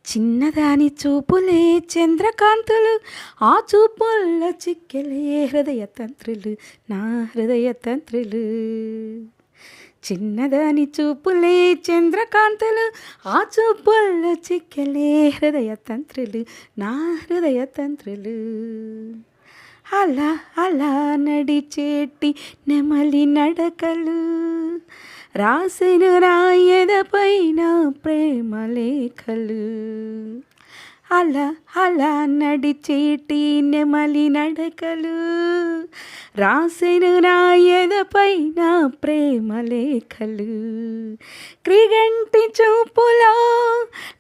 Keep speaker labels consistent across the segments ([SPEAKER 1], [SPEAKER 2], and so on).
[SPEAKER 1] చిన్నదాని చూపులే చంద్రకాంతులు, ఆ చూపుల్లో చిక్కెలే హృదయ తంత్రులు, నా హృదయ తంత్రులు. చిన్నదాని చూపులే చంద్రకాంతులు, ఆ చూపుల్లో చిక్కెలే హృదయ తంత్రులు, నా హృదయ తంత్రులు. అలా అలా నడిచేటి నెమలి నడకలు, రాసెను రాయదపైన ప్రేమ లేఖలు. అలా అలా నడిచేటి నెమలి నడకలు, రాసెను రాయదపైన ప్రేమ లేఖలు. క్రిగంటి చూపులో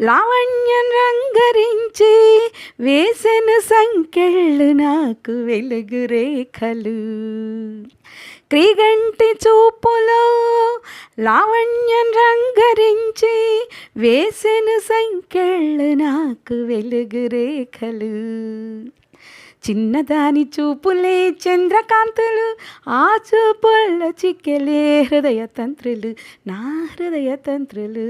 [SPEAKER 1] లావణ్యం రంగరించి, వేసెను సంకెళ్ళు నాకు వెలుగు రేఖలు. క్రిగంటి చూపులో లావణ్యం రంగరించి, వేసెను సంకెళ్ళు నాకు వెలుగు రేఖలు. చిన్నదాని చూపులే చంద్రకాంతులు, ఆ చూపుల్లో చిక్కెలే హృదయ తంత్రులు, నా హృదయ తంత్రులు.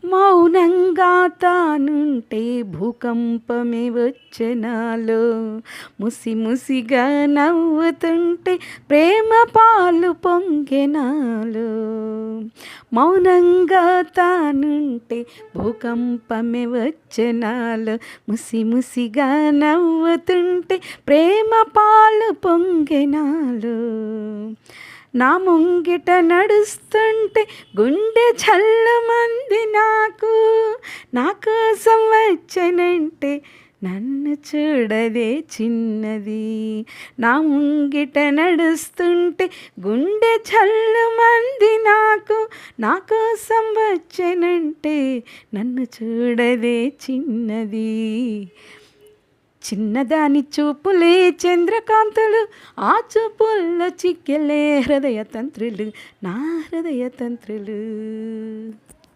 [SPEAKER 1] మౌనంగా తానుంటే భూకంపమే వచ్చెనాలో, ముసి ముసిగా నవ్వుతుంటే ప్రేమ పాలు పొంగెనాలో. మౌనంగా తానుంటే భూకంపమే వచ్చెనాలో, ముసి ముసిగా నవ్వుతుంటే ప్రేమ పాలు పొంగెనాలో. నా ముంగిట నడుస్తుంటే గుండె చల్లమంది నాకు, నా కోసం వచ్చనంటే నన్ను చూడదే చిన్నది. నా ముంగిట నడుస్తుంటే గుండె చల్లమంది నాకు, నా కోసం వచ్చనంటే నన్ను చూడదే చిన్నది. చిన్నదాని చూపులే చంద్రకాంతులు, ఆ చూపుల్లో చిక్కెలే హృదయ తంత్రులు, నా హృదయ తంత్రులు.